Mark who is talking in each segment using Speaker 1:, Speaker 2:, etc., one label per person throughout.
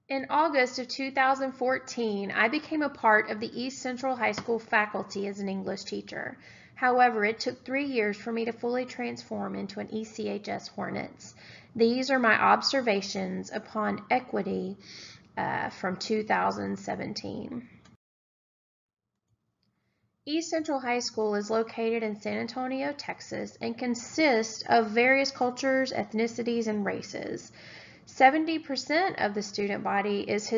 Speaker 1: In August of 2014, I became a part of the East Central High School faculty as an English teacher. However, it took 3 years for me to fully transform into an ECHS Hornets. These are my observations upon equity from 2017. East Central High School is located in San Antonio, Texas, and consists of various cultures, ethnicities, and races. 70% of the student body is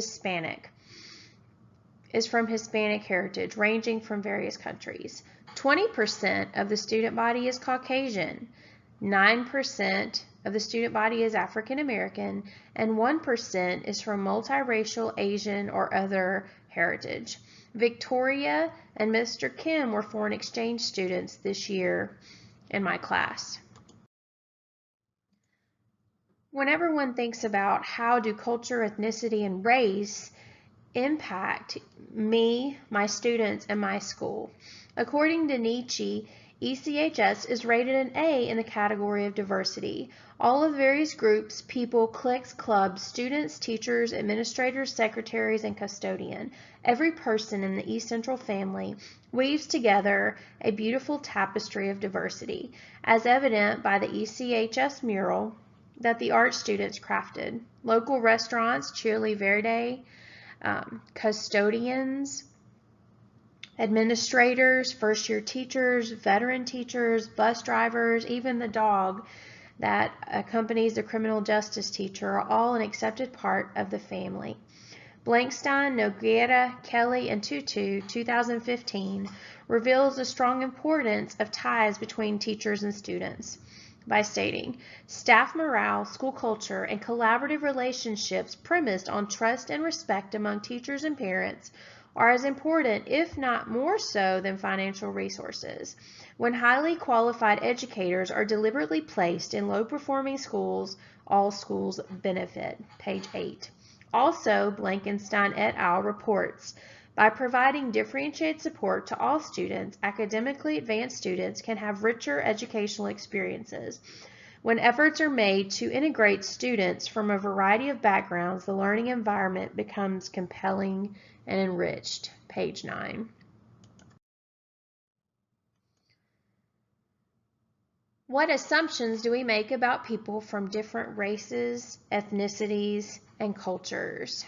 Speaker 1: from Hispanic heritage, ranging from various countries. 20% of the student body is Caucasian. 9% of the student body is African American, and 1% is from multiracial Asian or other heritage. Victoria and Mr. Kim were foreign exchange students this year in my class. When everyone thinks about how do culture, ethnicity, and race impact me, my students, and my school, according to Nietzsche, ECHS is rated an A in the category of diversity. All of the various groups, people, cliques, clubs, students, teachers, administrators, secretaries, and custodian. Every person in the East Central family weaves together a beautiful tapestry of diversity, as evident by the ECHS mural that the art students crafted. Local restaurants, Chile Verde, custodians, administrators, first-year teachers, veteran teachers, bus drivers, even the dog that accompanies the criminal justice teacher are all an accepted part of the family. Blankstein, Noguera, Kelly, and Tutu, 2015, reveals the strong importance of ties between teachers and students by stating, staff morale, school culture, and collaborative relationships premised on trust and respect among teachers and parents are as important, if not more so, than financial resources. When highly qualified educators are deliberately placed in low-performing schools, all schools benefit. Page 8. Also, Blankenstein et al. Reports, by providing differentiated support to all students, academically advanced students can have richer educational experiences. When efforts are made to integrate students from a variety of backgrounds, the learning environment becomes compelling and enriched. Page 9. What assumptions do we make about people from different races, ethnicities, and cultures?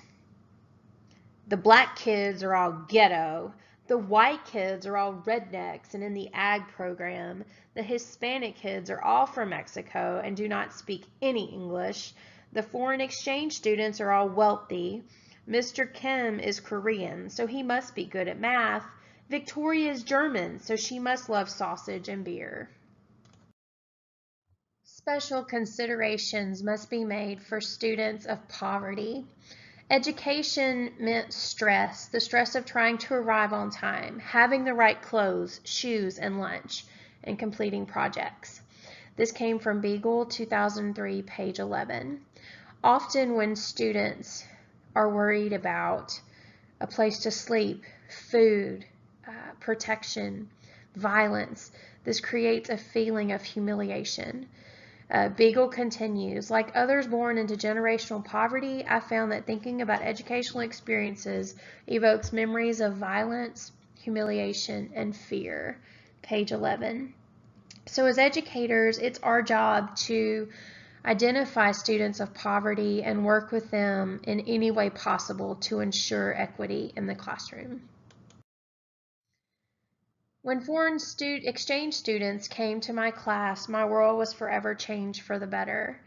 Speaker 1: The black kids are all ghetto. The white kids are all rednecks and in the ag program. The Hispanic kids are all from Mexico and do not speak any English. The foreign exchange students are all wealthy. Mr. Kim is Korean, so he must be good at math. Victoria is German, so she must love sausage and beer. Special considerations must be made for students of poverty. Education meant stress, the stress of trying to arrive on time, having the right clothes, shoes, and lunch, and completing projects. This came from Beagle, 2003, page 11. Often when students are worried about a place to sleep, food, protection, violence, this creates a feeling of humiliation. Beagle continues, like others born into generational poverty, I found that thinking about educational experiences evokes memories of violence, humiliation, and fear. Page 11. So as educators, it's our job to identify students of poverty and work with them in any way possible to ensure equity in the classroom. When foreign exchange students came to my class, my world was forever changed for the better.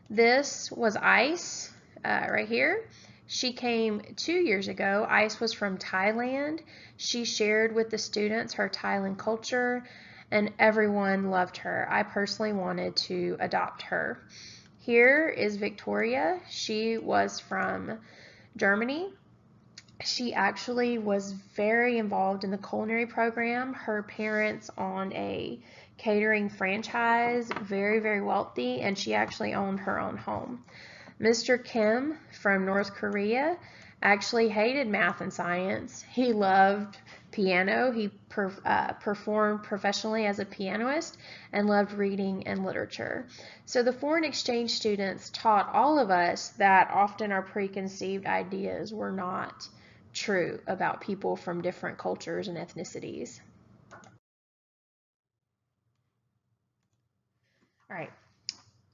Speaker 1: This was Ice, right here. She came 2 years ago. Ice was from Thailand. She shared with the students her Thailand culture, and everyone loved her. I personally wanted to adopt her. Here is Victoria. She was from Germany. She actually was very involved in the culinary program. Her parents owned a catering franchise, very, very wealthy, and she actually owned her own home. Mr. Kim from North Korea actually hated math and science. He loved piano. He performed professionally as a pianist and loved reading and literature. So the foreign exchange students taught all of us that often our preconceived ideas were not true about people from different cultures and ethnicities. All right.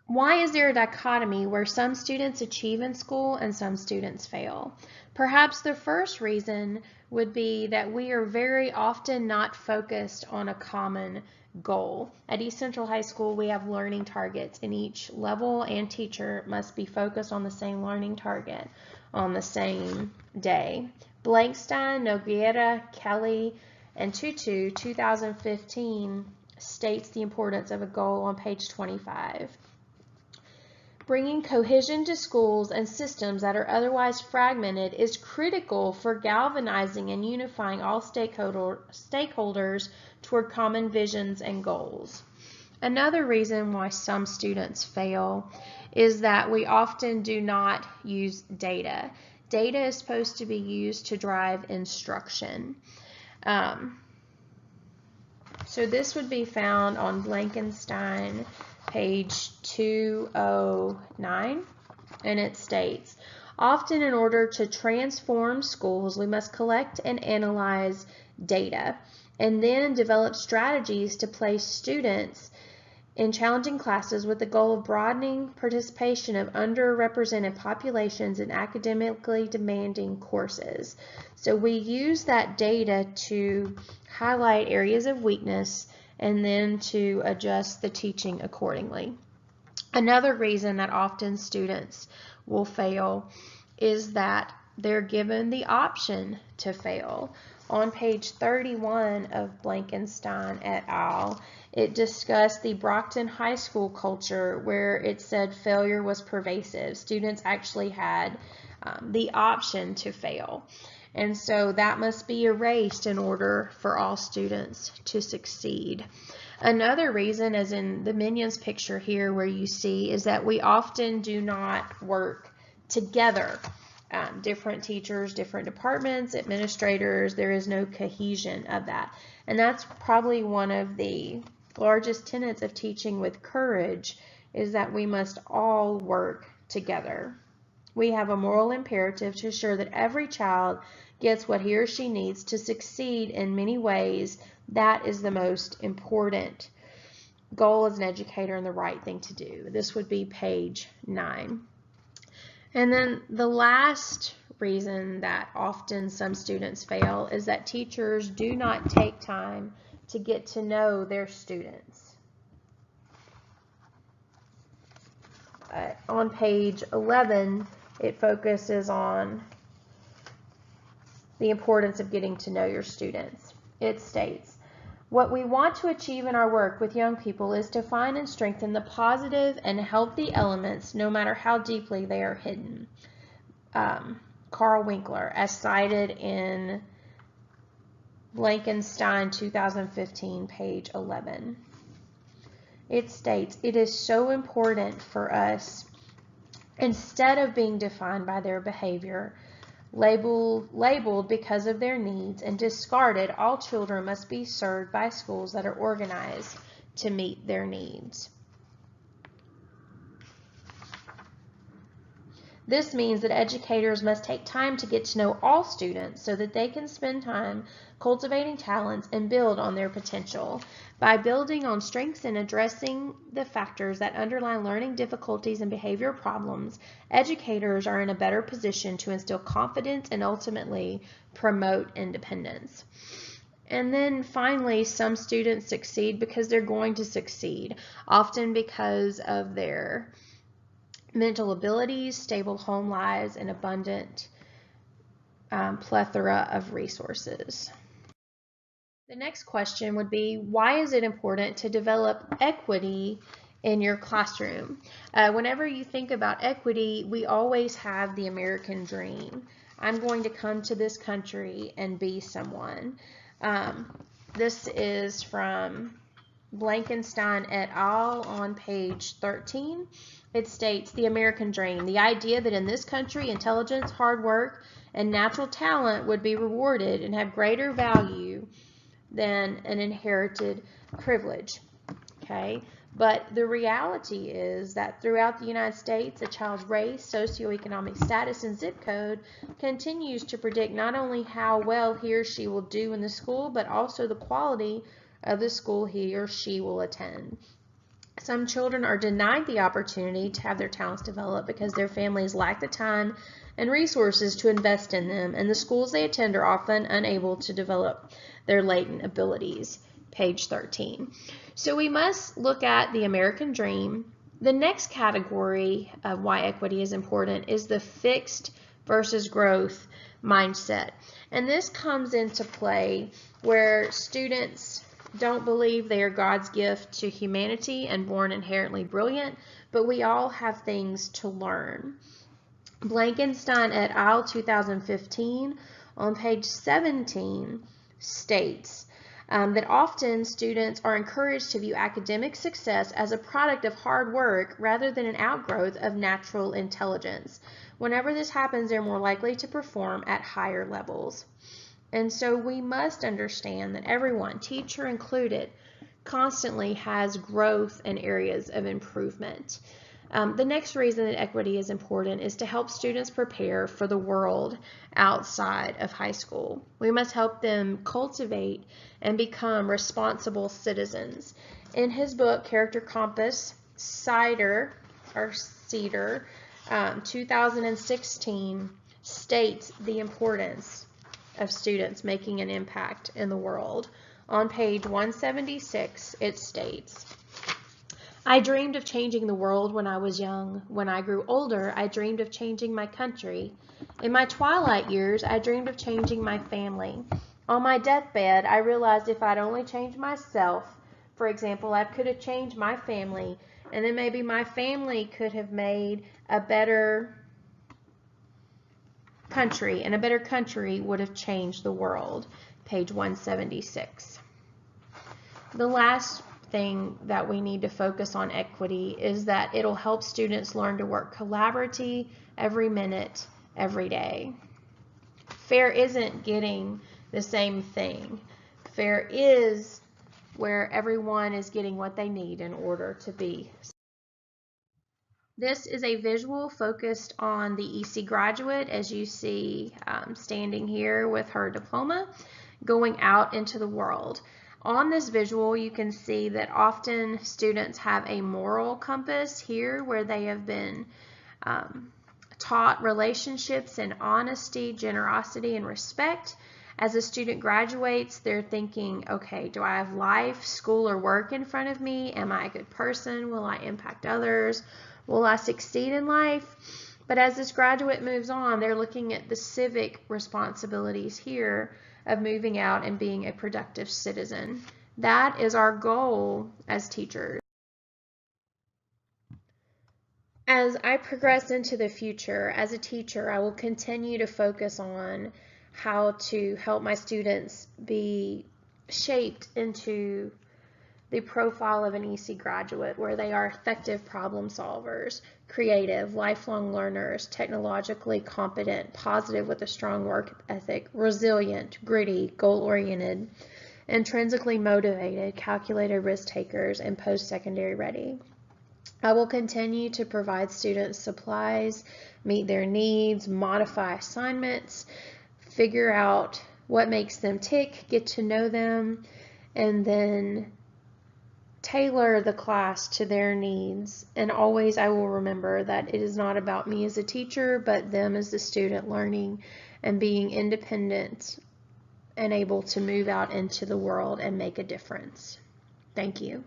Speaker 1: Why is there a dichotomy where some students achieve in school and some students fail? Perhaps the first reason would be that we are very often not focused on a common goal. At East Central High School, we have learning targets, and each level and teacher must be focused on the same learning target on the same day. Blankstein, Noguera, Kelly, and Tutu, 2015, states the importance of a goal on page 25. Bringing cohesion to schools and systems that are otherwise fragmented is critical for galvanizing and unifying all stakeholders toward common visions and goals. Another reason why some students fail is that we often do not use data. Data is supposed to be used to drive instruction. So this would be found on Blankenstein, page 209, and it states, often in order to transform schools, we must collect and analyze data and then develop strategies to place students in challenging classes with the goal of broadening participation of underrepresented populations in academically demanding courses. So we use that data to highlight areas of weakness and then to adjust the teaching accordingly. Another reason that often students will fail is that they're given the option to fail. On page 31 of Blankenstein et al., it discussed the Brockton High School culture where it said failure was pervasive. Students actually had the option to fail. And so that must be erased in order for all students to succeed. Another reason, as in the Minions picture here where you see, is that we often do not work together. Different teachers, different departments, administrators, there is no cohesion of that. And that's probably one of the largest tenets of teaching with courage, is that we must all work together. We have a moral imperative to ensure that every child gets what he or she needs to succeed in many ways. That is the most important goal as an educator and the right thing to do. This would be page 9. And then the last reason that often some students fail is that teachers do not take time to get to know their students. On page 11, it focuses on the importance of getting to know your students. It states, what we want to achieve in our work with young people is to find and strengthen the positive and healthy elements no matter how deeply they are hidden. Carl Winkler, as cited in Blankenstein 2015, page 11. It states, it is so important for us, instead of being defined by their behavior, labeled because of their needs, and discarded, all children must be served by schools that are organized to meet their needs. This means that educators must take time to get to know all students so that they can spend time cultivating talents and build on their potential. By building on strengths and addressing the factors that underlie learning difficulties and behavior problems, educators are in a better position to instill confidence and ultimately promote independence. And then finally, some students succeed because they're going to succeed, often because of their mental abilities, stable home lives, and abundant plethora of resources. The next question would be, why is it important to develop equity in your classroom? Whenever you think about equity, we always have the American dream. I'm going to come to this country and be someone. This is from Blankenstein et al. On page 13. It states, the American dream, the idea that in this country intelligence, hard work, and natural talent would be rewarded and have greater value than an inherited privilege. Okay, but the reality is that throughout the United States, a child's race, socioeconomic status, and zip code continues to predict not only how well he or she will do in the school, but also the quality of the school he or she will attend. Some children are denied the opportunity to have their talents developed because their families lack the time and resources to invest in them, and the schools they attend are often unable to develop their latent abilities. Page 13. So we must look at the American dream. The next category of why equity is important is the fixed versus growth mindset. And this comes into play where students don't believe they are God's gift to humanity and born inherently brilliant, but we all have things to learn. Blankenstein et al. 2015 on page 17 states that often students are encouraged to view academic success as a product of hard work rather than an outgrowth of natural intelligence. Whenever this happens, they're more likely to perform at higher levels. And so we must understand that everyone, teacher included, constantly has growth and areas of improvement. The next reason that equity is important is to help students prepare for the world outside of high school. We must help them cultivate and become responsible citizens. In his book, Character Compass, Cedar, 2016, states the importance of students making an impact in the world. On page 176, it states, I dreamed of changing the world when I was young. When I grew older, I dreamed of changing my country. In my twilight years, I dreamed of changing my family. On my deathbed, I realized if I'd only changed myself, for example, I could have changed my family, and then maybe my family could have made a better country, and a better country would have changed the world. Page 176. The last thing that we need to focus on equity is that it'll help students learn to work collaboratively every minute, every day. Fair isn't getting the same thing. Fair is where everyone is getting what they need in order to be. This is a visual focused on the EC graduate, as you see standing here with her diploma, going out into the world. On this visual, you can see that often students have a moral compass here where they have been taught relationships and honesty, generosity, and respect. As a student graduates, they're thinking, okay, do I have life, school, or work in front of me? Am I a good person? Will I impact others? Will I succeed in life? But as this graduate moves on, they're looking at the civic responsibilities here of moving out and being a productive citizen. That is our goal as teachers. As I progress into the future as a teacher, I will continue to focus on how to help my students be shaped into the profile of an EC graduate, where they are effective problem solvers, creative, lifelong learners, technologically competent, positive with a strong work ethic, resilient, gritty, goal-oriented, intrinsically motivated, calculated risk takers, and post-secondary ready. I will continue to provide students supplies, meet their needs, modify assignments, figure out what makes them tick, get to know them, and then tailor the class to their needs. And always I will remember that it is not about me as a teacher, but them as the student learning and being independent and able to move out into the world and make a difference. Thank you.